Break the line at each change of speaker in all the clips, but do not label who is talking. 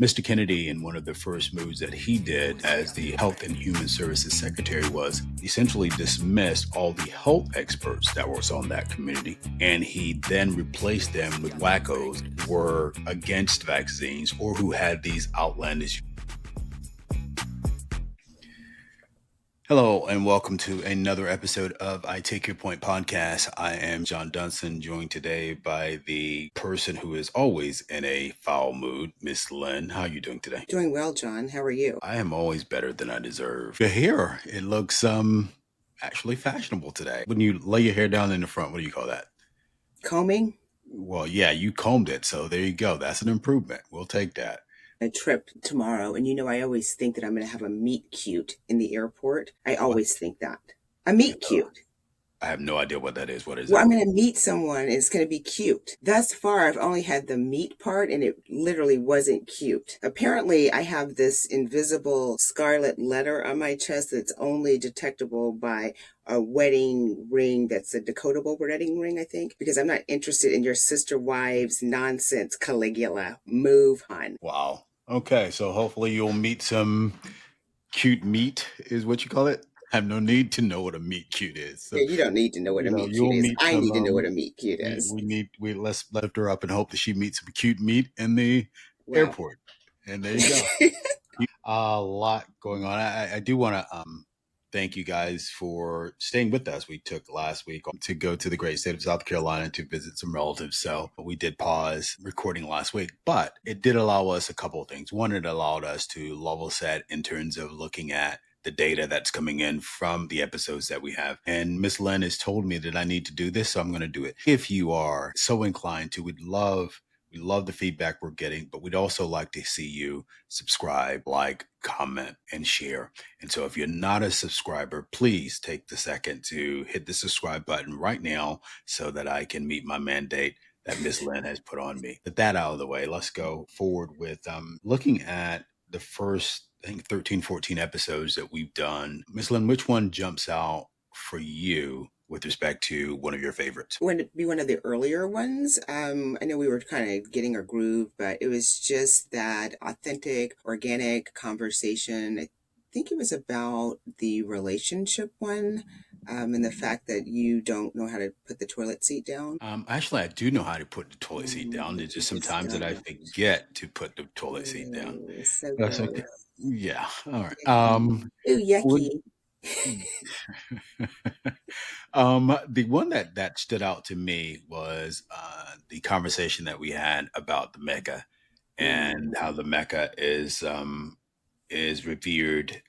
Mr. Kennedy, in one of the first moves that he did as the Health and Human Services Secretary, was essentially dismissed all the health experts that was on that committee, and he then replaced them with wackos who were against vaccines or who had these outlandish. Hello, and welcome to another episode of I Take Your Point podcast. I am John Dunson, joined today by the person who is always in a foul mood, Miss Lynn. How are you doing today?
Doing well, John. How are you?
I am always better than I deserve. Your hair, it looks actually fashionable today. When you lay your hair down in the front, what do you call that?
Combing?
Well, yeah, you combed it, so there you go. That's an improvement. We'll take that.
A trip tomorrow, and I always think that I'm going to have a meet cute in the airport. I always think that. A meet cute.
I have no idea what that is. What is
Well,
that?
I'm going to meet someone, and it's going to be cute. Thus far, I've only had the meet part, and it literally wasn't cute. Apparently, I have this invisible scarlet letter on my chest that's only detectable by a wedding ring that's a decodable wedding ring, I think, because I'm not interested in your sister wives nonsense, Caligula. Move, hon.
Wow. Okay, so hopefully you'll meet some cute meat, is what you call it. I have no need to know what a meet cute is. So,
Yeah, you don't need to know what a meet cute is. I need to know what a meet cute is.
Let's lift her up and hope that she meets some cute meat in the airport. And there you go. A lot going on. I do want to thank you guys for staying with us. We took last week to go to the great state of South Carolina to visit some relatives. So we did pause recording last week, but it did allow us a couple of things. One, it allowed us to level set in terms of looking at the data that's coming in from the episodes that we have. And Miss Lynn has told me that I need to do this, so I'm going to do it. If you are so inclined to, we love the feedback we're getting, but we'd also like to see you subscribe, like, comment, and share. And so if you're not a subscriber, please take the second to hit the subscribe button right now so that I can meet my mandate that Miss Lynn has put on me. With that out of the way, let's go forward with looking at the first, I think, 13, 14 episodes that we've done. Miss Lynn, which one jumps out for you with respect to one of your favorites?
Would it be one of the earlier ones? I know we were kind of getting our groove, but it was just that authentic, organic conversation. I think it was about the relationship one, and the fact that you don't know how to put the toilet seat down.
Actually, I do know how to put the toilet seat down. There's just sometimes that I forget to put the toilet seat down.
So
That's
gross.
okay. Yeah. All right.
Ooh, yucky.
The one that stood out to me was the conversation that we had about the Mecca and how the Mecca is revered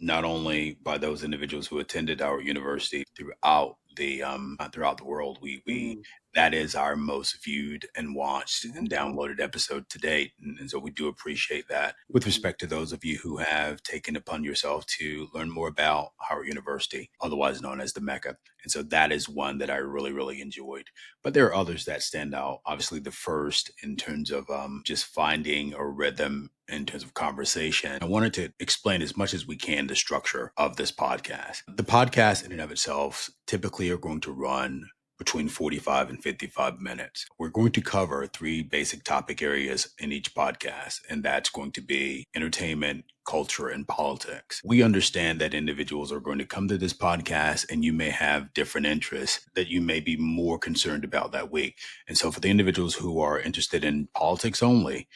not only by those individuals who attended our university throughout the world. We that is our most viewed and watched and downloaded episode to date, and so we do appreciate that. With respect to those of you who have taken upon yourself to learn more about Howard University, otherwise known as the Mecca, and so that is one that I really, really enjoyed. But there are others that stand out. Obviously, the first in terms of just finding a rhythm in terms of conversation. I wanted to explain as much as we can the structure of this podcast. The podcast in and of itself typically are going to run between 45 and 55 minutes. We're going to cover 3 basic topic areas in each podcast, and that's going to be entertainment, culture, and politics. We understand that individuals are going to come to this podcast and you may have different interests that you may be more concerned about that week. And so for the individuals who are interested in politics only,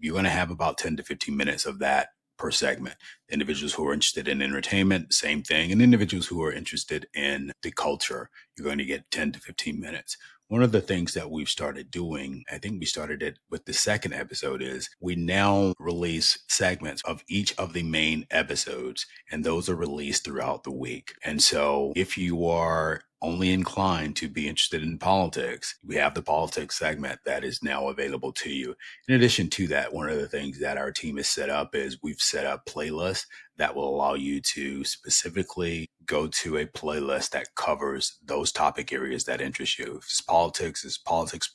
you're going to have about 10 to 15 minutes of that per segment. Individuals who are interested in entertainment, same thing. And individuals who are interested in the culture, you're going to get 10 to 15 minutes. One of the things that we've started doing, I think we started it with the second episode, is we now release segments of each of the main episodes, and those are released throughout the week. And so if you are only inclined to be interested in politics, we have the politics segment that is now available to you. In addition to that, one of the things that our team has set up is we've set up playlists that will allow you to specifically go to a playlist that covers those topic areas that interest you. If it's politics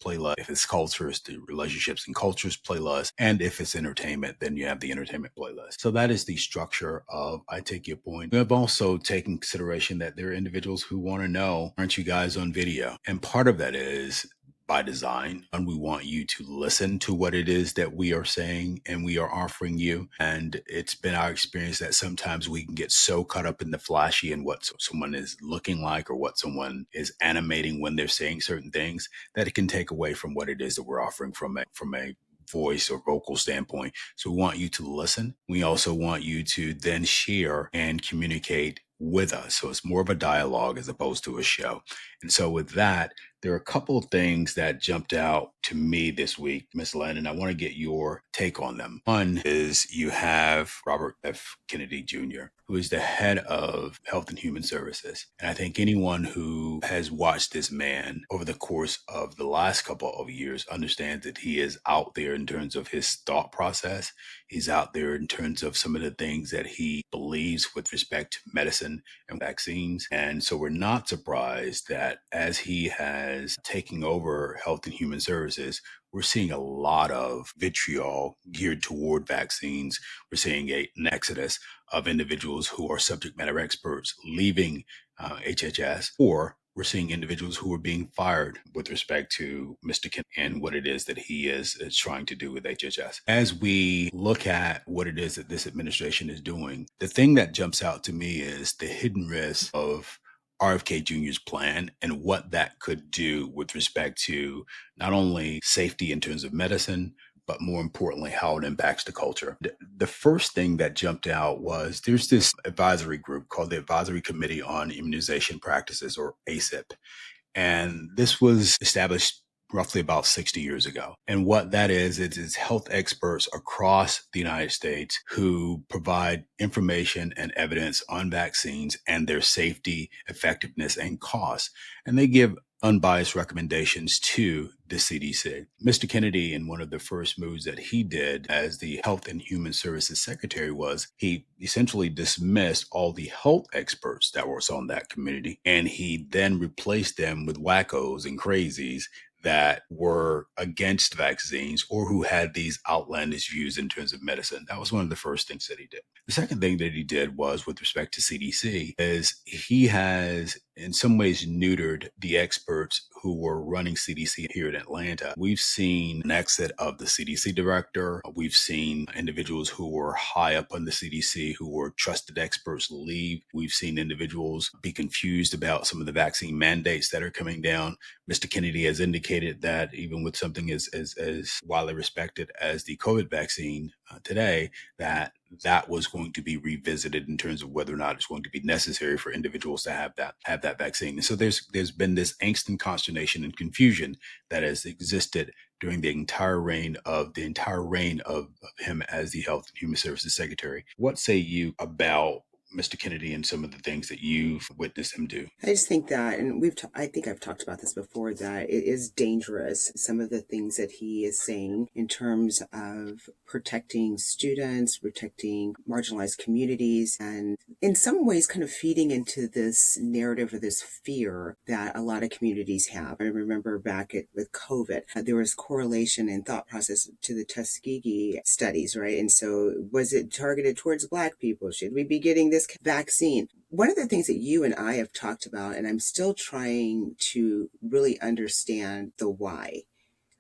playlist. If it's culture, it's the relationships and cultures playlist. And if it's entertainment, then you have the entertainment playlist. So that is the structure of I Take Your Point. We have also taken consideration that there are individuals who want to know, aren't you guys on video? And part of that is by design. And we want you to listen to what it is that we are saying and we are offering you. And it's been our experience that sometimes we can get so caught up in the flashy and what someone is looking like or what someone is animating when they're saying certain things, that it can take away from what it is that we're offering from a voice or vocal standpoint. So we want you to listen. We also want you to then share and communicate with us. So it's more of a dialogue as opposed to a show. And so with that, there are a couple of things that jumped out to me this week, Ms. Lynn, and I want to get your take on them. One is you have Robert F. Kennedy Jr., who is the head of Health and Human Services. And I think anyone who has watched this man over the course of the last couple of years understands that he is out there in terms of his thought process. He's out there in terms of some of the things that he believes with respect to medicine and vaccines. And so we're not surprised that as he has taken over Health and Human Services, we're seeing a lot of vitriol geared toward vaccines. We're seeing an exodus of individuals who are subject matter experts leaving HHS, or we're seeing individuals who are being fired with respect to Mr. Kennedy and what it is that he is trying to do with HHS. As we look at what it is that this administration is doing, the thing that jumps out to me is the hidden risk of RFK Jr.'s plan and what that could do with respect to not only safety in terms of medicine, but more importantly, how it impacts the culture. The first thing that jumped out was there's this advisory group called the Advisory Committee on Immunization Practices, or ACIP. And this was established roughly about 60 years ago. And what that is health experts across the United States who provide information and evidence on vaccines and their safety, effectiveness, and cost. And they give unbiased recommendations to the CDC. Mr. Kennedy, in one of the first moves that he did as the Health and Human Services Secretary, was he essentially dismissed all the health experts that were on that committee, and he then replaced them with wackos and crazies that were against vaccines or who had these outlandish views in terms of medicine. That was one of the first things that he did. The second thing that he did was, with respect to CDC, is he has in some ways neutered the experts who were running CDC here in Atlanta. We've seen an exit of the CDC director. We've seen individuals who were high up on the CDC who were trusted experts leave. We've seen individuals be confused about some of the vaccine mandates that are coming down. Mr. Kennedy has indicated that even with something as widely respected as the COVID vaccine today, that was going to be revisited in terms of whether or not it's going to be necessary for individuals to have that vaccine. And so there's been this angst and consternation and confusion that has existed during the entire reign of him as the Health and Human Services Secretary. What say you about Mr. Kennedy and some of the things that you've witnessed him do?
I just think that, and I think I've talked about this before, that it is dangerous. Some of the things that he is saying in terms of protecting students, protecting marginalized communities, and in some ways kind of feeding into this narrative or this fear that a lot of communities have. I remember back with COVID, there was correlation in thought process to the Tuskegee studies, right? And so was it targeted towards Black people? Should we be getting this vaccine? One of the things that you and I have talked about, and I'm still trying to really understand the why.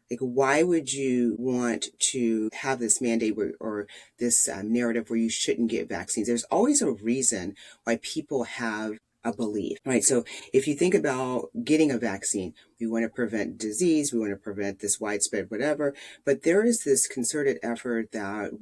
Like, why would you want to have this mandate or this narrative where you shouldn't get vaccines? There's always a reason why people have a belief, right? So if you think about getting a vaccine, we want to prevent disease, we want to prevent this widespread whatever, but there is this concerted effort that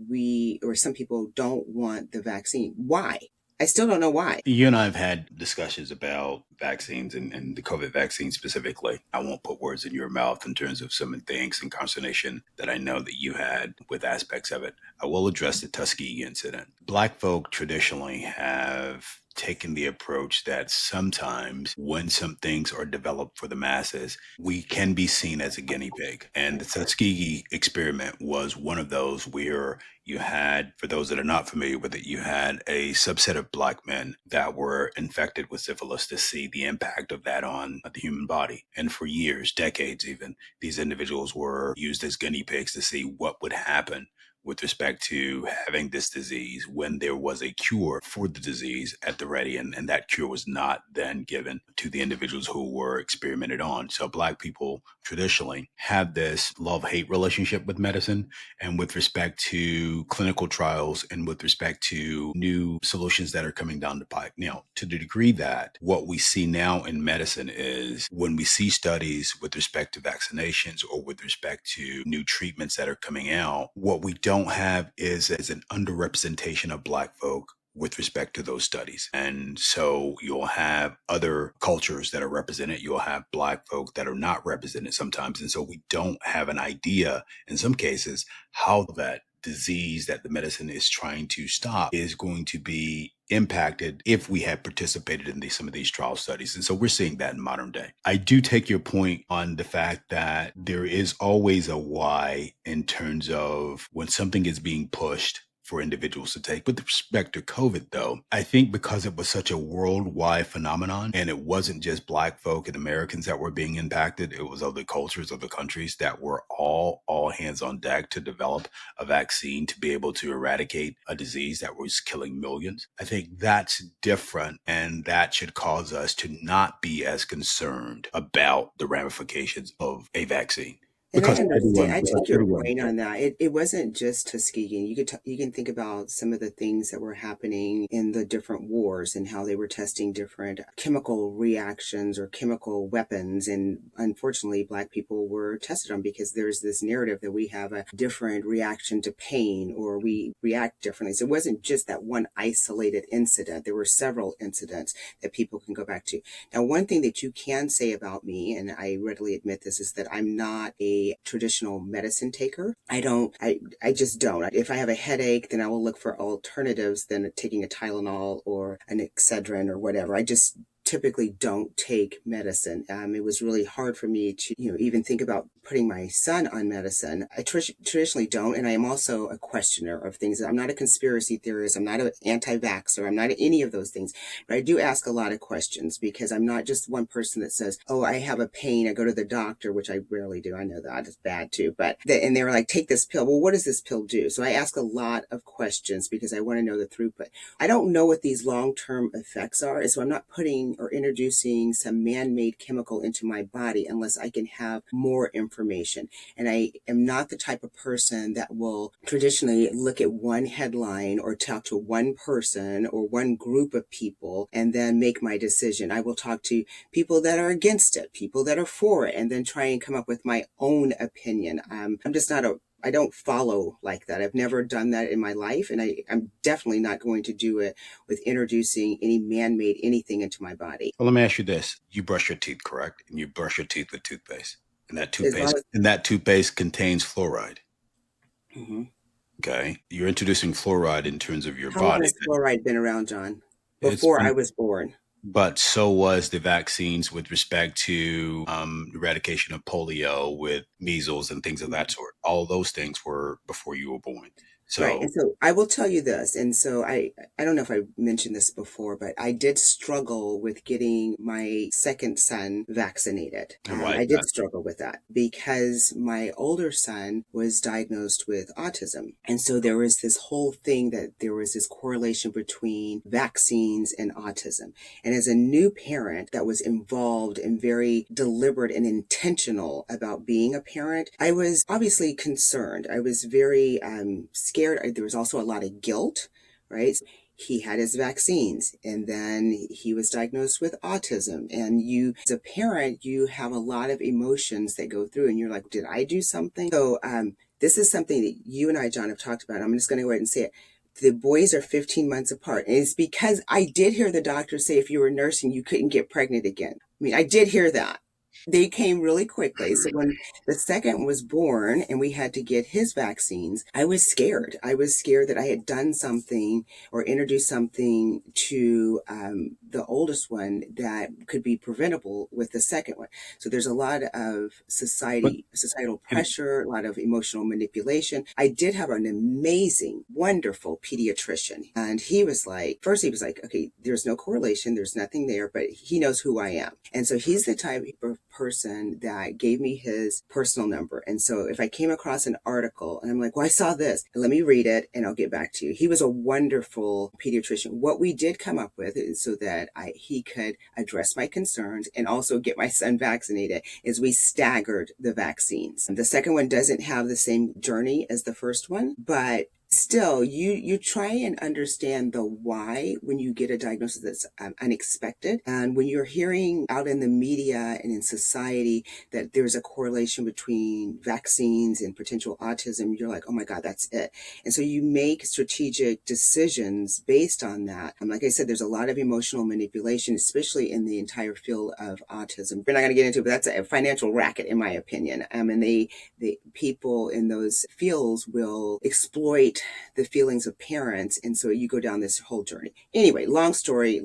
some people don't want the vaccine. Why? I still don't know why.
You and I have had discussions about vaccines and the COVID vaccine specifically. I won't put words in your mouth in terms of some of the angst and consternation that I know that you had with aspects of it. I will address the Tuskegee incident. Black folk traditionally have taken the approach that sometimes when some things are developed for the masses, we can be seen as a guinea pig. And the Tuskegee experiment was one of those where you had, for those that are not familiar with it, you had a subset of Black men that were infected with syphilis to see the impact of that on the human body. And for years, decades even, these individuals were used as guinea pigs to see what would happen with respect to having this disease when there was a cure for the disease at the ready. And that cure was not then given to the individuals who were experimented on. So Black people traditionally have this love-hate relationship with medicine and with respect to clinical trials and with respect to new solutions that are coming down the pipe. Now, to the degree that what we see now in medicine is when we see studies with respect to vaccinations or with respect to new treatments that are coming out, what we don't have is an underrepresentation of Black folk with respect to those studies. And so you'll have other cultures that are represented. You'll have Black folk that are not represented sometimes. And so we don't have an idea in some cases how that disease that the medicine is trying to stop is going to be impacted if we had participated in some of these trial studies. And so we're seeing that in modern day. I do take your point on the fact that there is always a why in terms of when something is being pushed for individuals to take. With respect to COVID, though, I think because it was such a worldwide phenomenon and it wasn't just Black folk and Americans that were being impacted, it was other cultures, other countries that were all hands on deck to develop a vaccine to be able to eradicate a disease that was killing millions. I think that's different, and that should cause us to not be as concerned about the ramifications of a vaccine.
And I
Because
understand. I take your
everyone,
point on that. It wasn't just Tuskegee. You can think about some of the things that were happening in the different wars and how they were testing different chemical reactions or chemical weapons. And unfortunately, Black people were tested on because there's this narrative that we have a different reaction to pain or we react differently. So it wasn't just that one isolated incident. There were several incidents that people can go back to. Now, one thing that you can say about me, and I readily admit this, is that I'm not a traditional medicine taker. I just don't. If I have a headache, then I will look for alternatives than taking a Tylenol or an Excedrin or whatever. I just typically don't take medicine. It was really hard for me to, even think about putting my son on medicine. I traditionally don't, and I am also a questioner of things. I'm not a conspiracy theorist. I'm not an anti-vaxxer. I'm not any of those things. But I do ask a lot of questions because I'm not just one person that says, "Oh, I have a pain. I go to the doctor," which I rarely do. I know that is bad too. And they were like, "Take this pill." Well, what does this pill do? So I ask a lot of questions because I want to know the throughput. I don't know what these long-term effects are, so I'm not putting or introducing some man-made chemical into my body unless I can have more information. And I am not the type of person that will traditionally look at one headline or talk to one person or one group of people and then make my decision. I will talk to people that are against it, people that are for it, and then try and come up with my own opinion. I'm just not I don't follow like that. I've never done that in my life, and I'm definitely not going to do it with introducing any man-made anything into my body.
well, let me ask you this. You brush your teeth, correct? And you brush your teeth with toothpaste. And that
As long
toothpaste contains fluoride.
Mhm.
Okay. You're introducing fluoride in terms of your
How long
body.
has fluoride been around, John?
It's
Before I
been,
was born.
but so was the vaccines with respect to eradication of polio, with measles and things of that sort. All of those things were before you were born.
Right.
So,
And so I will tell you this. And so I don't know if I mentioned this before, but I did struggle with getting my second son vaccinated.
and why is
I did
that?
struggle with that because my older son was diagnosed with autism. And so there was this whole thing that there was this correlation between vaccines and autism. And as a new parent that was involved and very deliberate and intentional about being a parent, I was obviously concerned. I was very scared. There was also a lot of guilt, right? He had his vaccines and then he was diagnosed with autism. And you, as a parent, you have a lot of emotions that go through and you're like, did I do something? So this is something that you and I, John, have talked about. I'm just going to go ahead and say it. The boys are 15 months apart. And it's because I did hear the doctor say if you were nursing, you couldn't get pregnant again. I mean, I did hear that. They came really quickly. So when the second was born and we had to get his vaccines, I was scared. I was scared that I had done something or introduced something to the oldest one that could be preventable with the second one. So there's a lot of
But
societal
and
pressure, a lot of emotional manipulation. I did have an amazing, wonderful pediatrician. And he was like, first he was like, okay, there's no correlation. There's nothing there, but he knows who I am. And so he's the type of person that gave me his personal number. And so if I came across an article and I'm like, well, I saw this, let me read it and I'll get back to you. He was a wonderful pediatrician. What we did come up with is so that he could address my concerns and also get my son vaccinated is we staggered the vaccines. The second one doesn't have the same journey as the first one, but still you try and understand the why when you get a diagnosis that's unexpected, and when you're hearing out in the media and in society that there's a correlation between vaccines and potential autism, you're like, oh my god, that's it. And so you make strategic decisions based on that. Like I said, there's a lot of emotional manipulation, especially in the entire field of autism. We're not going to get into it, but that's a financial racket in my opinion. And the people in those fields will exploit the feelings of parents. And so you go down this whole journey. Anyway, long story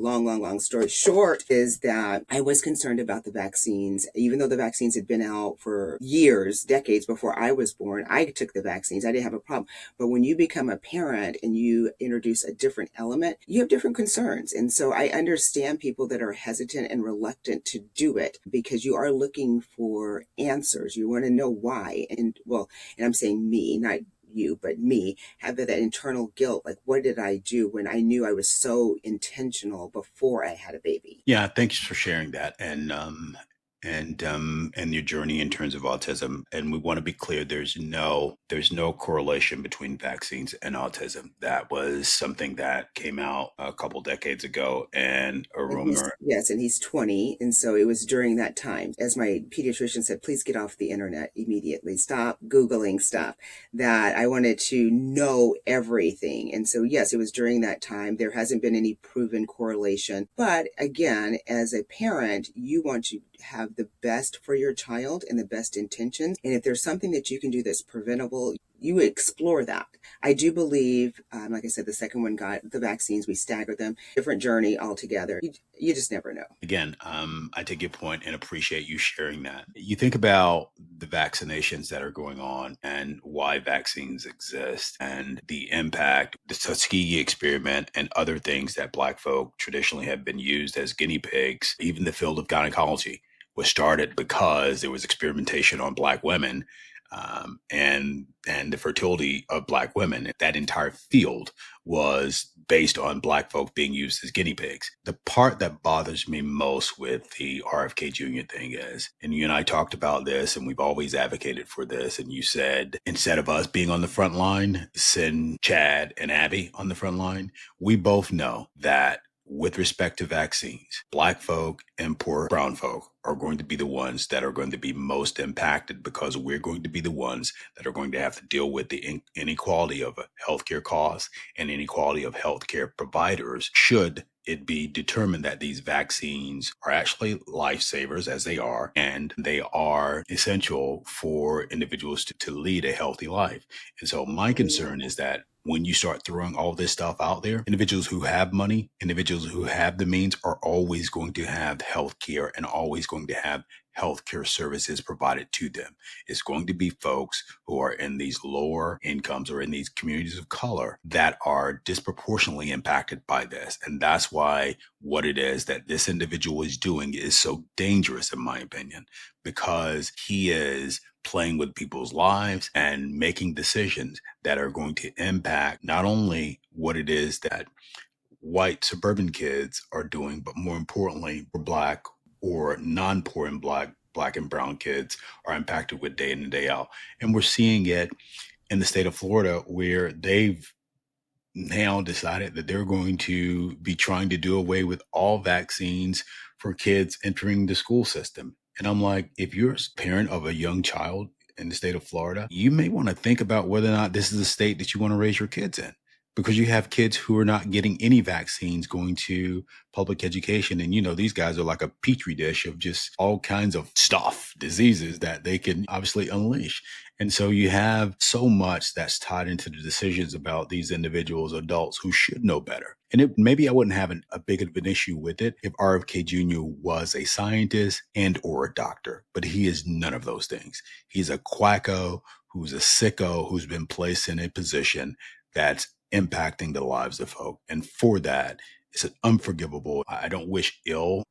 short is that I was concerned about the vaccines. Even though the vaccines had been out for years, decades before I was born, I took the vaccines. I didn't have a problem. But when you become a parent and you introduce a different element, you have different concerns. And so I understand people that are hesitant and reluctant to do it because you are looking for answers. You want to know why. And I'm saying me, not you, but me, have that internal guilt. Like, what did I do when I knew I was so intentional before I had a baby?
Yeah, thanks for sharing that and your journey in terms of autism. And we want to be clear: there's no correlation between vaccines and autism. That was something that came out a couple decades ago, and a
And
rumor.
he's 20. And so it was during that time, as my pediatrician said, please get off the internet immediately. Stop Googling stuff, that I wanted to know everything. And so, yes, it was during that time. There hasn't been any proven correlation. But again, as a parent, you want to have the best for your child and the best intentions. And if there's something that you can do that's preventable, you explore that. I do believe, like I said, the second one got the vaccines. We staggered them, different journey altogether. You just never know.
Again, I take your point and appreciate you sharing that. You think about the vaccinations that are going on and why vaccines exist and the impact, the Tuskegee experiment and other things that Black folk traditionally have been used as guinea pigs. Even the field of gynecology was started because there was experimentation on Black women, and the fertility of Black women. That entire field was based on Black folk being used as guinea pigs. The part that bothers me most with the RFK Jr. thing is, and you and I talked about this, and we've always advocated for this, and you said, instead of us being on the front line, send Chad and Abby on the front line. We both know that with respect to vaccines, Black folk and poor brown folk are going to be the ones that are going to be most impacted, because we're going to be the ones that are going to have to deal with the inequality of healthcare costs and inequality of healthcare providers, should it be determined that these vaccines are actually lifesavers, as they are, and they are essential for individuals to lead a healthy life. And so my concern is that when you start throwing all this stuff out there, individuals who have money, individuals who have the means, are always going to have health care and always going to have healthcare services provided to them. It's going to be folks who are in these lower incomes or in these communities of color that are disproportionately impacted by this. And that's why what it is that this individual is doing is so dangerous, in my opinion, because he is playing with people's lives and making decisions that are going to impact not only what it is that white suburban kids are doing, but more importantly, Black or non-poor and black and brown kids are impacted with day in and day out. And we're seeing it in the state of Florida, where they've now decided that they're going to be trying to do away with all vaccines for kids entering the school system. And I'm like, if you're a parent of a young child in the state of Florida, you may want to think about whether or not this is a state that you want to raise your kids in, because you have kids who are not getting any vaccines going to public education. And, these guys are like a petri dish of just all kinds of stuff, diseases that they can obviously unleash. And so you have so much that's tied into the decisions about these individuals, adults who should know better. And maybe I wouldn't have a big of an issue with it if RFK Jr. was a scientist and or a doctor, but he is none of those things. He's a quacko who's a sicko who's been placed in a position that's impacting the lives of folk. And for that, it's an unforgivable. I don't wish ill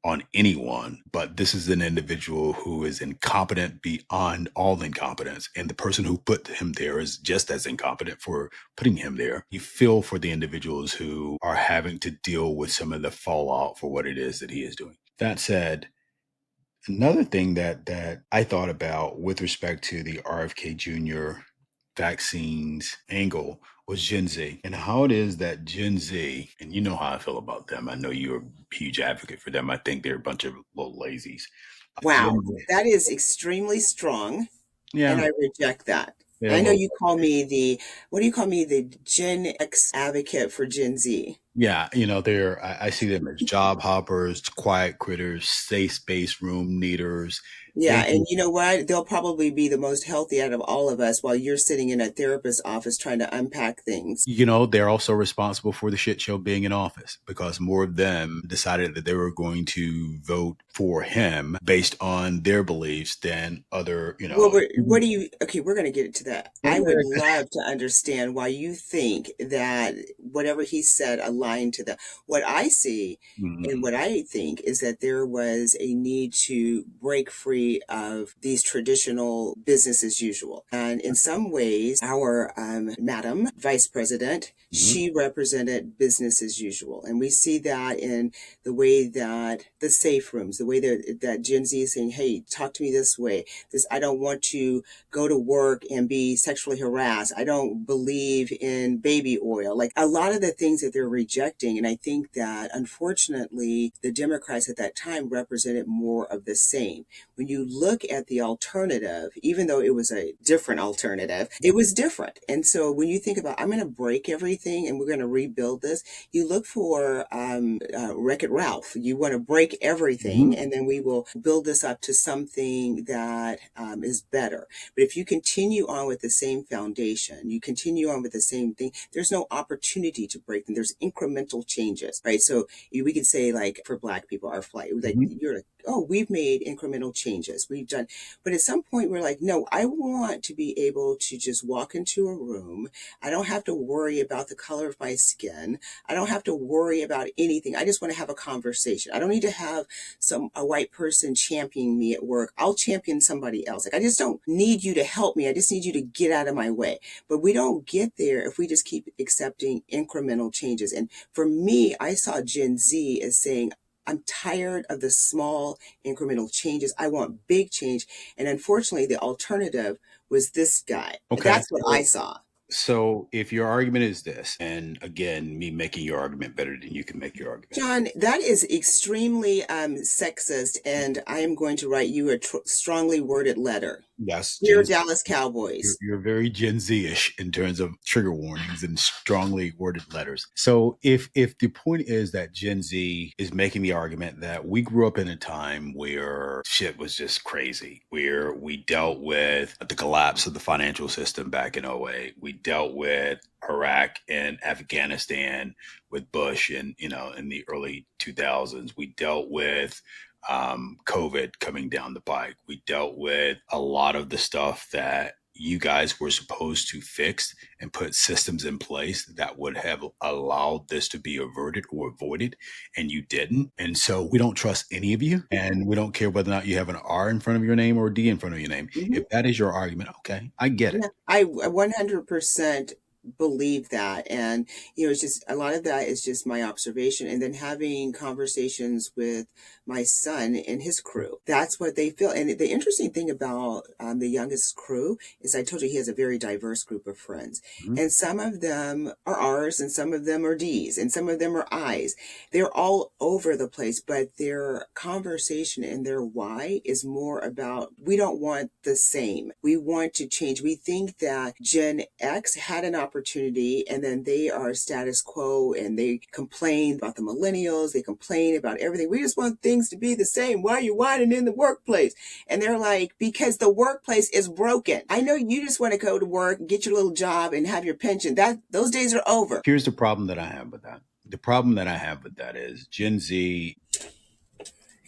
on anyone, but this is an individual who is incompetent beyond all incompetence. And the person who put him there is just as incompetent for putting him there. You feel for the individuals who are having to deal with some of the fallout for what it is that he is doing. That said, another thing that I thought about with respect to the RFK Jr. vaccines angle was Gen Z and how it is that Gen Z, and you know how I feel about them. I know you're a huge advocate for them. I think they're a bunch of little lazies.
Wow,
Gen Z.
that is extremely strong, and
Yeah,
I reject that.
they're
And
a
I know
little.
you call me what do you call me? The Gen X advocate for Gen Z.
Yeah, I see them as job hoppers, quiet critters, safe space room needers.
Yeah,
They
and you know what? They'll probably be the most healthy out of all of us while you're sitting in a therapist's office trying to unpack things.
they're also responsible for the shit show being in office because more of them decided that they were going to vote for him based on their beliefs than other,
Well, what do you, okay, we're going to get to that. I would
yeah.
love to understand why you think that whatever he said aligned to what I see and
Mhm.
what I think is that there was a need to break free of these traditional business as usual. And in some ways, our Madam Vice President,
Mhm.
she represented business as usual. And we see that in the way that the safe rooms, the way that Gen Z is saying, hey, talk to me this way. This, I don't want to go to work and be sexually harassed. I don't believe in baby oil. Like a lot of the things that they're rejecting. And I think that unfortunately, the Democrats at that time represented more of the same. When you look at the alternative, even though it was a different alternative, it was different. And so when you think about, I'm going to break everything and we're going to rebuild this, you look for Wreck-It Ralph. You want to break everything,
Mhm.
and then we will build this up to something that is better. But if you continue on with the same foundation, you continue on with the same thing, there's no opportunity to break them. There's incremental changes, right? So we could say, like, for Black people, our flight, like,
Mhm.
you're like, oh, we've made incremental changes. We've done, but at some point we're like, no, I want to be able to just walk into a room. I don't have to worry about the color of my skin. I don't have to worry about anything. I just want to have a conversation. I don't need to have a white person championing me at work. I'll champion somebody else. Like I just don't need you to help me. I just need you to get out of my way. But we don't get there if we just keep accepting incremental changes. And for me, I saw Gen Z as saying, I'm tired of the small incremental changes. I want big change. And unfortunately, the alternative was this guy.
Okay.
That's what I saw.
So if your argument is this, and again, me making your argument better than you can make your argument.
John, that is extremely sexist, and I am going to write you a strongly worded letter.
Yes,
Dear
Gen
Dallas
You're,
Cowboys.
you're very Gen Z-ish in terms of trigger warnings and strongly worded letters. So if the point is that Gen Z is making the argument that we grew up in a time where shit was just crazy, where we dealt with the collapse of the financial system back in '08, we dealt with Iraq and Afghanistan with Bush and in the early 2000s, we dealt with COVID coming down the pike. We dealt with a lot of the stuff that you guys were supposed to fix and put systems in place that would have allowed this to be averted or avoided, and you didn't. And so we don't trust any of you, and we don't care whether or not you have an R in front of your name or a D in front of your name.
Mhm.
If that is your argument, okay, I get it.
Yeah, I 100% believe that. And, it's just a lot of that is just my observation. And then having conversations with my son and his crew. That's what they feel. And the interesting thing about the youngest crew is I told you he has a very diverse group of friends.
Mhm.
And some of them are R's and some of them are D's and some of them are I's. They're all over the place, but their conversation and their why is more about we don't want the same. We want to change. We think that Gen X had an opportunity and then they are status quo and they complain about the millennials. They complain about everything. We just want things to be the same. Why are you whining in the workplace? And they're like, because the workplace is broken. I know you just want to go to work, get your little job and have your pension. Those days are over.
Here's the problem that I have with that. The problem that I have with that is Gen Z.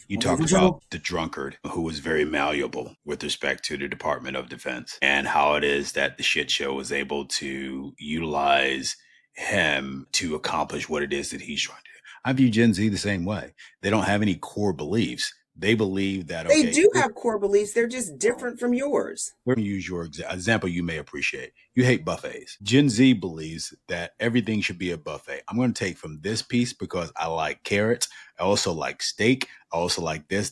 You talked about the drunkard who was very malleable with respect to the Department of Defense and how it is that the shit show was able to utilize him to accomplish what it is that he's trying to do. I view Gen Z the same way. They don't have any core beliefs. They believe that,
They
okay,
do have core beliefs. They're just different from yours.
let me use your example you may appreciate. You hate buffets. Gen Z believes that everything should be a buffet. I'm going to take from this piece because I like carrots. I also like steak. I also like this.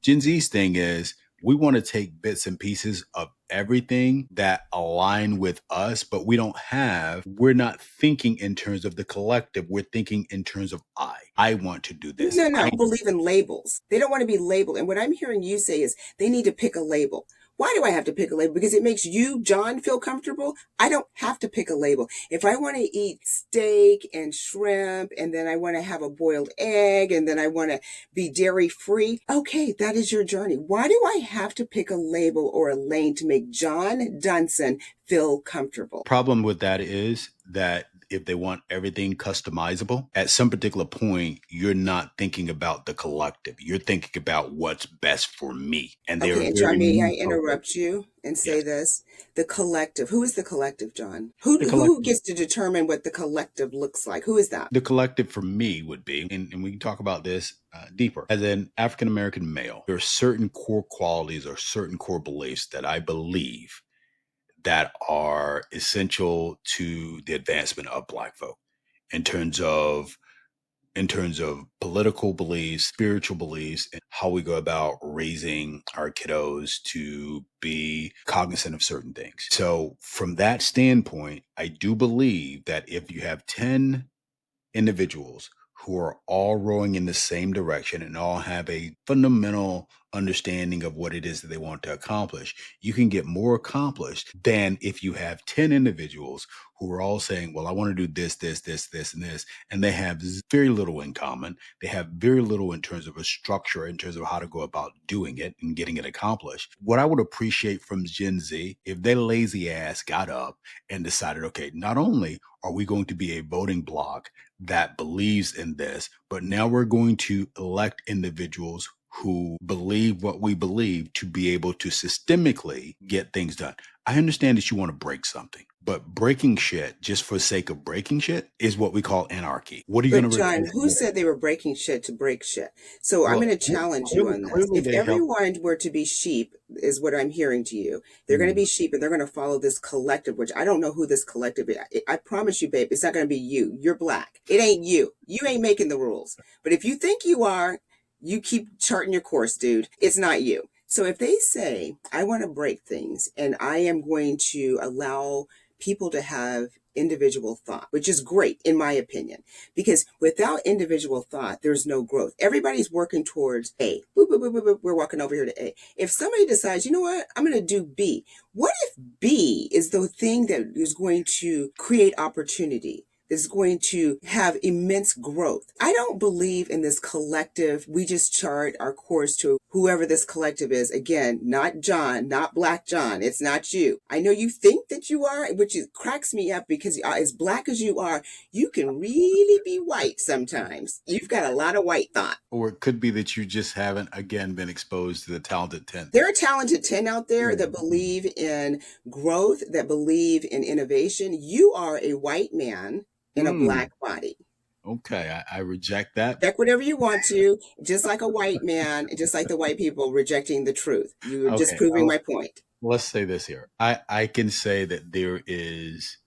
Gen Z's thing is we want to take bits and pieces of everything that align with us, but we're not thinking in terms of the collective. We're thinking in terms of I. I want to do this.
No, believe in labels. They don't want to be labeled. And what I'm hearing you say is they need to pick a label. Why do I have to pick a label? Because it makes you, John, feel comfortable. I don't have to pick a label. If I want to eat steak and shrimp, and then I want to have a boiled egg, and then I want to be dairy free, okay, that is your journey. Why do I have to pick a label or a lane to make John Dunson feel comfortable?
Problem with that is that if they want everything customizable, at some particular point, you're not thinking about the collective. You're thinking about what's best for me. And they are
Okay, and
very
John, may I
me focused.
interrupt you and say
Yes.
this? The collective. Who is the collective, John? Who
The
who
collective
gets to determine what the collective looks like? Who is that?
the collective for me would be, and we can talk about this deeper. As an African American male, there are certain core qualities or certain core beliefs that I believe that are essential to the advancement of Black folk in terms of political beliefs, spiritual beliefs, and how we go about raising our kiddos to be cognizant of certain things. So, from that standpoint, I do believe that if you have 10 individuals who are all rowing in the same direction and all have a fundamental understanding of what it is that they want to accomplish, you can get more accomplished than if you have 10 individuals who are all saying, well, I want to do this, and this, and they have very little in common. They have very little in terms of a structure, in terms of how to go about doing it and getting it accomplished. What I would appreciate from Gen Z, if their lazy ass got up and decided, okay, not only are we going to be a voting bloc that believes in this, but now we're going to elect individuals who believe what we believe to be able to systemically get things done. I understand that you want to break something, but breaking shit just for the sake of breaking shit is what we call anarchy. What are you
But
going to
John,
replace it
who
with?
said they were breaking shit to break shit? So I'm
Well,
going to challenge you
clearly,
on this.
clearly
If
they help.
everyone were to be sheep, is what I'm hearing to you, they're going to be sheep and they're going to follow this collective, which I don't know who this collective is. I promise you, babe, it's not going to be you. You're Black. It ain't you. You ain't making the rules. But if you think you are, you keep charting your course, dude. It's not you. So if they say, I want to break things and I am going to allow people to have individual thought, which is great in my opinion, because without individual thought, there's no growth. Everybody's working towards A. Boop, boop, boop, boop, boop. We're walking over here to A. If somebody decides, you know what, I'm going to do B, what if B is the thing that is going to create opportunity? Is going to have immense growth. I don't believe in this collective. We just chart our course to whoever this collective is. Again, not John, not Black John. It's not you. I know you think that you are, which cracks me up because as Black as you are, you can really be white sometimes. You've got a lot of white thought.
Or it could be that you just haven't, again, been exposed to the talented 10.
There are talented 10 out there that believe in growth, that believe in innovation. You are a white man in a Black body.
Okay, I reject that.
Check whatever you want to, just like a white man, just like the white people rejecting the truth. You're just
Okay,
proving my point.
let's say this here. I can say that there is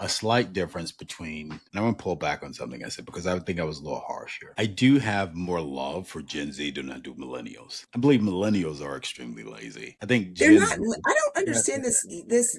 a slight difference between, and I'm going to pull back on something I said because I think I was a little harsh here. I do have more love for Gen Z than I do millennials. I believe millennials are extremely lazy. I think
They're
Gen
not.
Z,
I don't understand this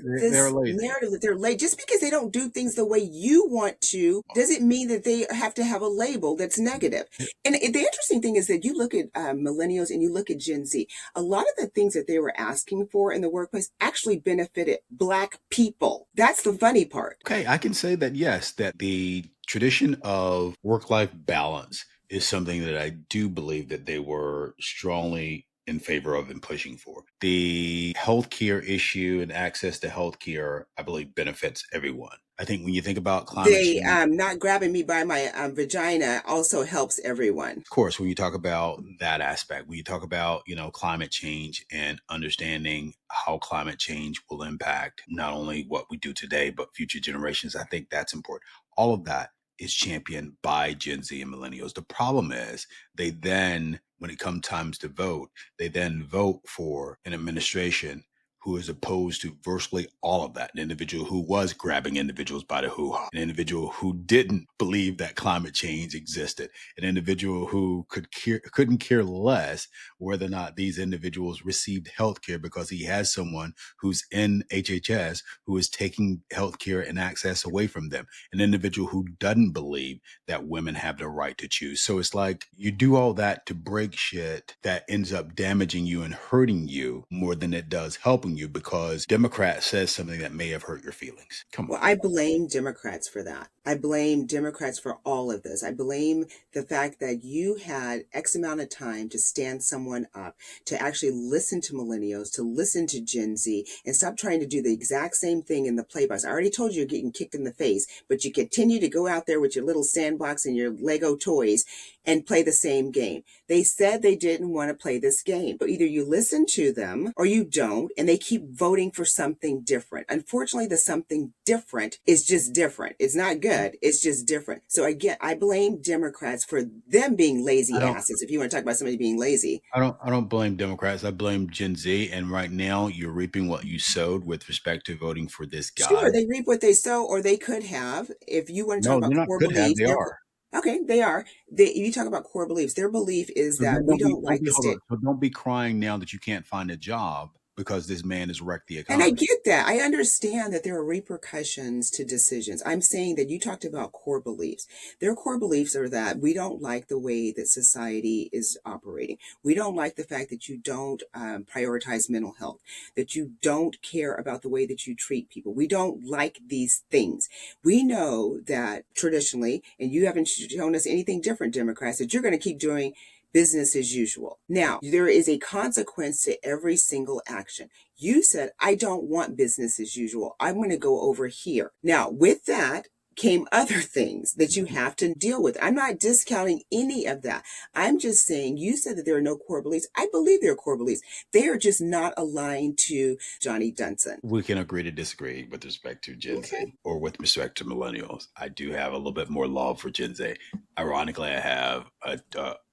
they're lazy.
narrative that they're late. Just because they don't do things the way you want to, doesn't mean that they have to have a label that's negative. And the interesting thing is that you look at millennials and you look at Gen Z. A lot of the things that they were asking for in the workplace actually benefited Black people. That's the funny part.
Okay, I can say that yes, that the tradition of work-life balance is something that I do believe that they were strongly in favor of and pushing for. The healthcare issue and access to healthcare, I believe, benefits everyone. I think when you think about climate
They
change,
not grabbing me by my vagina also helps everyone.
of course, when you talk about that aspect, when you talk about, climate change and understanding how climate change will impact not only what we do today, but future generations, I think that's important. All of that is championed by Gen Z and millennials. The problem is they then, when it comes times to vote, they then vote for an administration who is opposed to virtually all of that. An individual who was grabbing individuals by the hoo-ha, an individual who didn't believe that climate change existed, an individual who couldn't care less whether or not these individuals received health care because he has someone who's in HHS who is taking health care and access away from them, an individual who doesn't believe that women have the right to choose. So it's like you do all that to break shit that ends up damaging you and hurting you more than it does helping you because Democrat says something that may have hurt your feelings. Come
Well,
on.
I blame Democrats for that. I blame Democrats for all of this. I blame the fact that you had X amount of time to stand someone up, to actually listen to millennials, to listen to Gen Z, and stop trying to do the exact same thing in the playbox. I already told you you're getting kicked in the face, but you continue to go out there with your little sandbox and your Lego toys and play the same game. They said they didn't want to play this game, but either you listen to them or you don't, and they keep voting for something different. Unfortunately, the something different is just different. It's not good. It's just different. So again, I blame Democrats for them being
I
lazy
don't
asses. If you want to talk about somebody being lazy,
I don't blame Democrats. I blame Gen Z. And right now you're reaping what you sowed with respect to voting for this
sure,
guy.
they reap what they sow, or they could have. If you want to talk
No,
about
they're not
core
could have,
beliefs,
they are.
okay, they are. You talk about core beliefs. Their belief is
So
that
then
we don't
don't
like
be
the
hold on.
state.
So don't be crying now that you can't find a job because this man has wrecked the
And I
economy.
get that. I understand that there are repercussions to decisions. I'm saying that you talked about core beliefs. Their core beliefs are that we don't like the way that society is operating. We don't like the fact that you don't prioritize mental health, that you don't care about the way that you treat people. We don't like these things. We know that traditionally, and you haven't shown us anything different, Democrats, that you're going to keep doing business as usual. Now, there is a consequence to every single action. You said, I don't want business as usual. I'm going to go over here. Now, with that came other things that you have to deal with. I'm not discounting any of that. I'm just saying, you said that there are no core beliefs. I believe there are core beliefs. They are just not aligned to Johnny Dunson.
We can agree to disagree with respect to Gen
Okay.
Z or with respect to millennials. I do have a little bit more love for Gen Z. Ironically, I have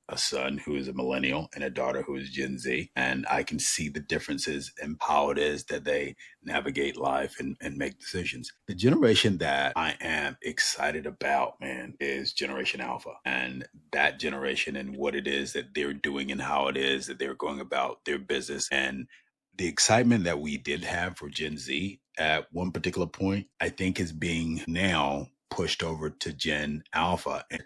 a son who is a millennial and a daughter who is Gen Z, and I can see the differences in how it is that they navigate life and make decisions. The generation that I am excited about, man, is Generation Alpha. And that generation and what it is that they're doing and how it is that they're going about their business and the excitement that we did have for Gen Z at one particular point, I think is being now pushed over to Gen Alpha. And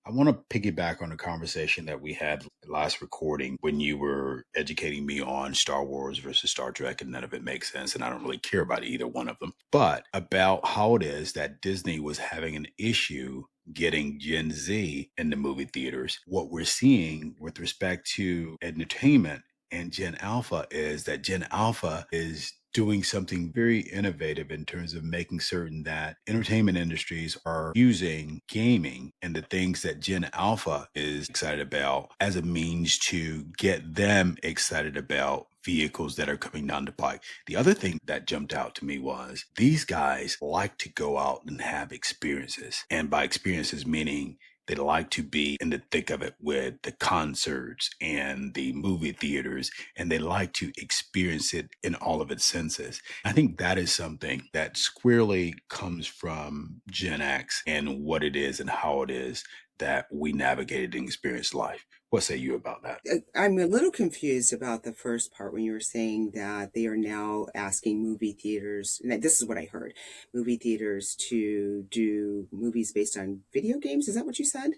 I want to piggyback on the conversation that we had last recording when you were educating me on Star Wars versus Star Trek, and none of it makes sense. And I don't really care about either one of them, but about how it is that Disney was having an issue getting Gen Z in the movie theaters. What we're seeing with respect to entertainment and Gen Alpha is that Gen Alpha is doing something very innovative in terms of making certain that entertainment industries are using gaming and the things that Gen Alpha is excited about as a means to get them excited about vehicles that are coming down the pike. The other thing that jumped out to me was these guys like to go out and have experiences. And by experiences, meaning they like to be in the thick of it with the concerts and the movie theaters, and they like to experience it in all of its senses. I think that is something that squarely comes from Gen X and what it is and how it is that we navigated and experienced life. What say you about that?
I'm a little confused about the first part when you were saying that they are now asking movie theaters, and this is what I heard, movie theaters to do movies based on video games. Is that what you said?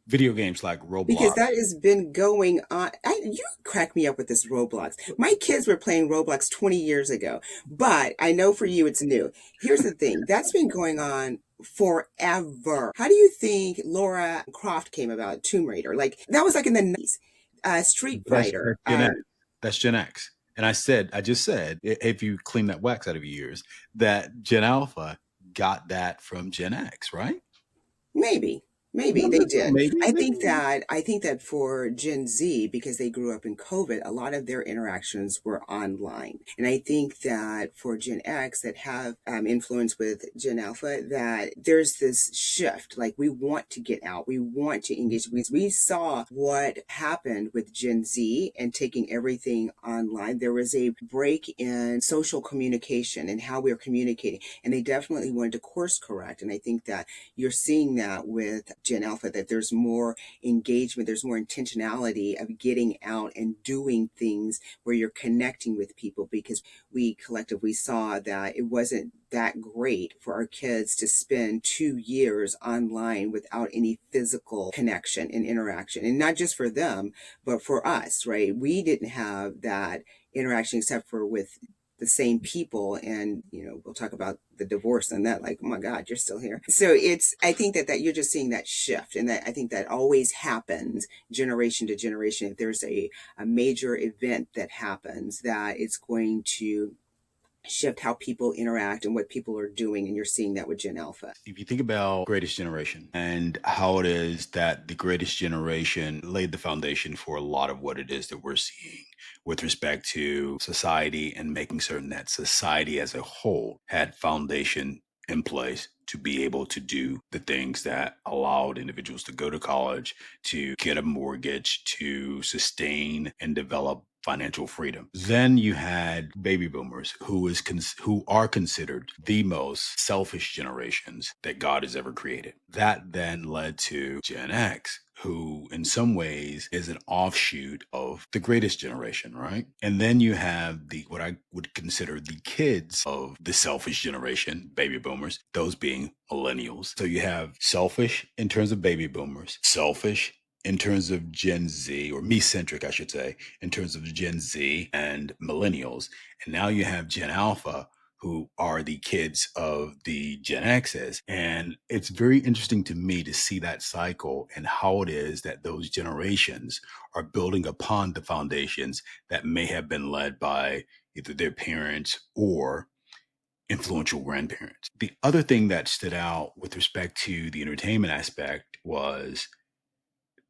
Video games like
Because
Roblox.
that has been going on. You crack me up with this Roblox. My kids were playing Roblox 20 years ago, but I know for you it's new. Here's the thing, that's been going on forever. How do you think Laura Croft came about, Tomb Raider? Like, that was like in the 90s. Street
That's
Fighter.
Gen X. That's Gen X. And I just said, if you clean that wax out of your ears, that Gen Alpha got that from Gen X, right?
Maybe. Maybe
No,
they
no, no,
did.
maybe, maybe.
I think that for Gen Z, because they grew up in COVID, a lot of their interactions were online. And I think that for Gen X that have influence with Gen Alpha, that there's this shift. Like we want to get out, we want to engage. We saw what happened with Gen Z and taking everything online. There was a break in social communication and how we're communicating, and they definitely wanted to course correct. And I think that you're seeing that with Gen Alpha, that there's more engagement, there's more intentionality of getting out and doing things where you're connecting with people, because we collectively saw that it wasn't that great for our kids to spend 2 years online without any physical connection and interaction. And not just for them, but for us, right? We didn't have that interaction except for with the same people. And we'll talk about the divorce and that, like, oh my god, you're still here. So I think that you're just seeing that shift, and that I think that always happens generation to generation. If there's a major event that happens, that it's going to shift how people interact and what people are doing, and you're seeing that with Gen Alpha.
If you think about Greatest Generation and how it is that the Greatest Generation laid the foundation for a lot of what it is that we're seeing with respect to society, and making certain that society as a whole had foundation in place to be able to do the things that allowed individuals to go to college, to get a mortgage, to sustain and develop financial freedom. Then you had baby boomers who are considered the most selfish generations that God has ever created. That then led to Gen X, who in some ways is an offshoot of the greatest generation, right? And then you have the what I would consider the kids of the selfish generation, baby boomers, those being millennials. So you have selfish in terms of baby boomers, selfish in terms of Gen Z, or me-centric, I should say, in terms of Gen Z and millennials. And now you have Gen Alpha, who are the kids of the Gen X's. And it's very interesting to me to see that cycle and how it is that those generations are building upon the foundations that may have been led by either their parents or influential grandparents. The other thing that stood out with respect to the entertainment aspect was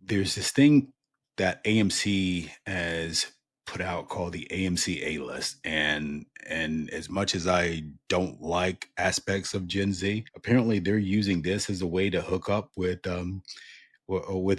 there's this thing that AMC has put out called the AMC A list. And as much as I don't like aspects of Gen Z, apparently they're using this as a way to hook up with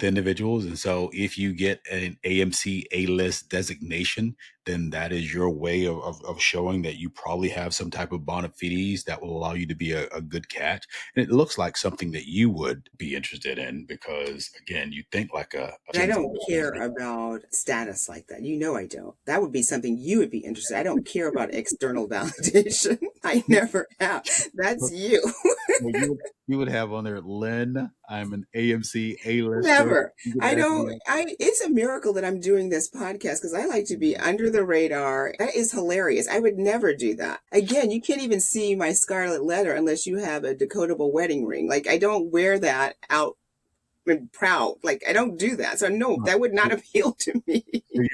individuals. And so if you get an AMC A-list designation, then that is your way of showing that you probably have some type of bona fides that will allow you to be a good catch. And it looks like something that you would be interested in, because again, you think like a
And I
Gen Z.
don't care about status like that. I don't. That would be something you would be interested in. I don't care about external validation. I never have. That's you.
Well, you would have on there, Lynn, I'm an AMC A-lister.
Never.
You could
I
ask
don't.
me.
It's a miracle that I'm doing this podcast, because I like to be under the radar. That is hilarious. I would never do that. Again, you can't even see my scarlet letter unless you have a decodable wedding ring. Like, I don't wear that out and proud. Like, I don't do that. So no, that would not appeal to me.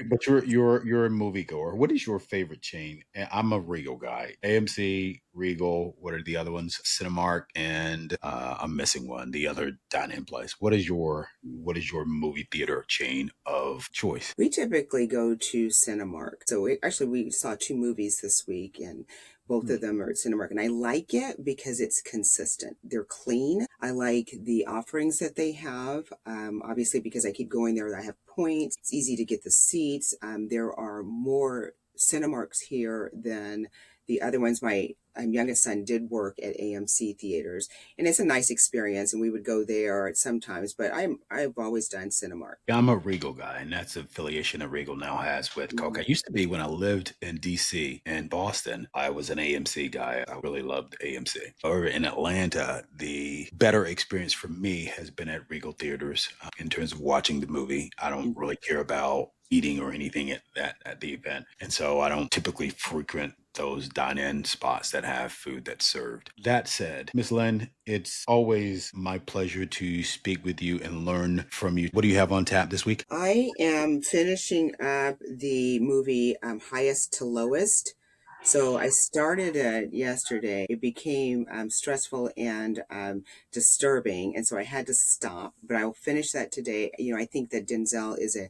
But you're a moviegoer. What is your favorite chain? I'm a Regal guy. AMC, Regal. What are the other ones? Cinemark, and I'm missing one. The other dine-in place. What is your movie theater chain of choice?
We typically go to Cinemark. So actually, we saw 2 movies this week, and both of them are at Cinemark. And I like it because it's consistent. They're clean. I like the offerings that they have. Obviously, because I keep going there, I have points. It's easy to get the seats. There are more Cinemarks here than the other ones. My youngest son did work at AMC theaters, and it's a nice experience. And we would go there sometimes, but I've always done Cinemark.
Yeah, I'm a Regal guy, and that's the affiliation that Regal now has with Coke. I used to be, when I lived in DC and Boston, I was an AMC guy. I really loved AMC. However, in Atlanta, the better experience for me has been at Regal Theaters in terms of watching the movie. I don't really care about eating or anything at the event. And so I don't typically frequent those dine-in spots that have food that's served. That said, Miss Lynn, it's always my pleasure to speak with you and learn from you. What do you have on tap this week?
I am finishing up the movie Highest to Lowest. So I started it yesterday. It became stressful and disturbing, and so I had to stop. But I will finish that today. I think that Denzel is a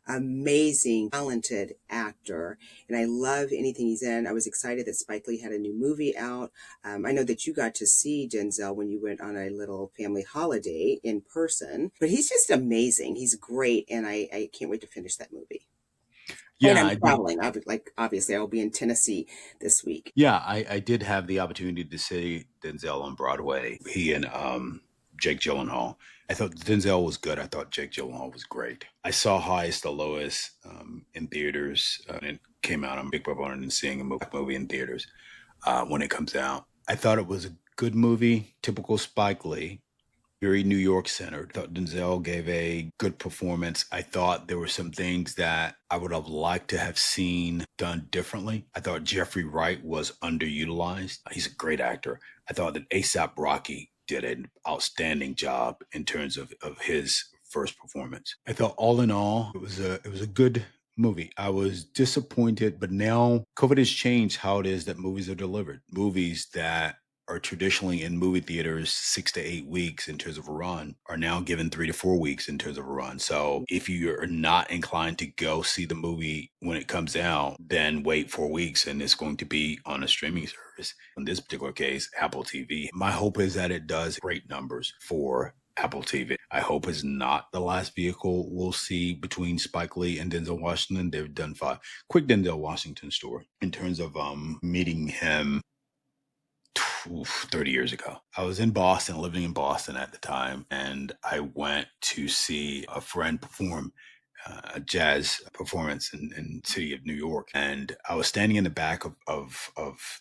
amazing, talented actor, and I love anything he's in. I was excited that Spike Lee had a new movie out. I know that you got to see Denzel when you went on a little family holiday in person, but he's just amazing. He's great, and I can't wait to finish that movie. And
Yeah,
I'm
I did.
traveling. Obviously, I'll be in Tennessee this week.
Yeah, I did have the opportunity to see Denzel on Broadway. He and Jake Gyllenhaal. I thought Denzel was good. I thought Jake Gyllenhaal was great. I saw Highest to Lowest in theaters, and it came out. I'm a big proponent in seeing a movie in theaters when it comes out. I thought it was a good movie, typical Spike Lee, very New York centered. I thought Denzel gave a good performance. I thought there were some things that I would have liked to have seen done differently. I thought Jeffrey Wright was underutilized. He's a great actor. I thought that ASAP Rocky did an outstanding job in terms of his first performance. I thought all in all, it was a good movie. I was disappointed, but now COVID has changed how it is that movies are delivered. Movies that are traditionally in movie theaters 6 to 8 weeks in terms of a run are now given 3 to 4 weeks in terms of a run. So if you are not inclined to go see the movie when it comes out, then wait 4 weeks and it's going to be on a streaming service. In this particular case, Apple TV. My hope is that it does great numbers for Apple TV. I hope it's not the last vehicle we'll see between Spike Lee and Denzel Washington. They've done 5. Quick Denzel Washington story in terms of meeting him 30 years ago. I was in Boston, living in Boston at the time, and I went to see a friend perform a jazz performance in the city of New York. And I was standing in the back of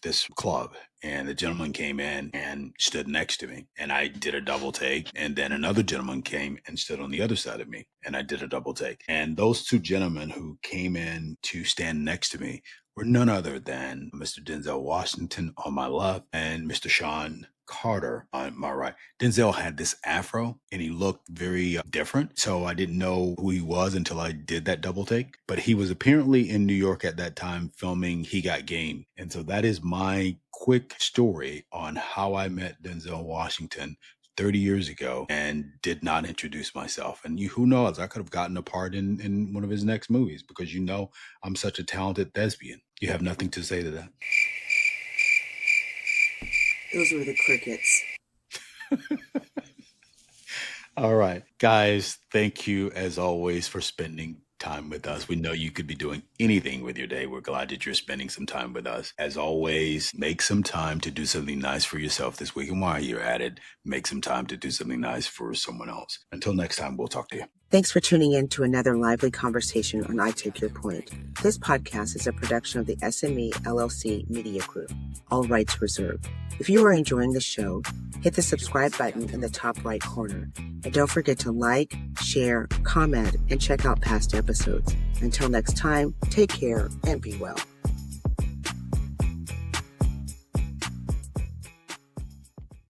this club, and the gentleman came in and stood next to me, and I did a double take. And then another gentleman came and stood on the other side of me, and I did a double take. And those two gentlemen who came in to stand next to me were none other than Mr. Denzel Washington on my left and Mr. Sean Carter on my right. Denzel had this afro and he looked very different. So I didn't know who he was until I did that double take. But he was apparently in New York at that time filming He Got Game. And so that is my quick story on how I met Denzel Washington 30 years ago and did not introduce myself. And who knows, I could have gotten a part in one of his next movies because I'm such a talented thespian. You have nothing to say to that.
Those were the crickets.
All right, guys, thank you as always for spending time with us. We know you could be doing anything with your day. We're glad that you're spending some time with us. As always, make some time to do something nice for yourself this week. And while you're at it, make some time to do something nice for someone else. Until next time, we'll talk to you.
Thanks for tuning in to another lively conversation on I Take Your Point. This podcast is a production of the SME LLC Media Group. All rights reserved. If you are enjoying the show, hit the subscribe button in the top right corner. And don't forget to like, share, comment, and check out past episodes. Until next time, take care and be well.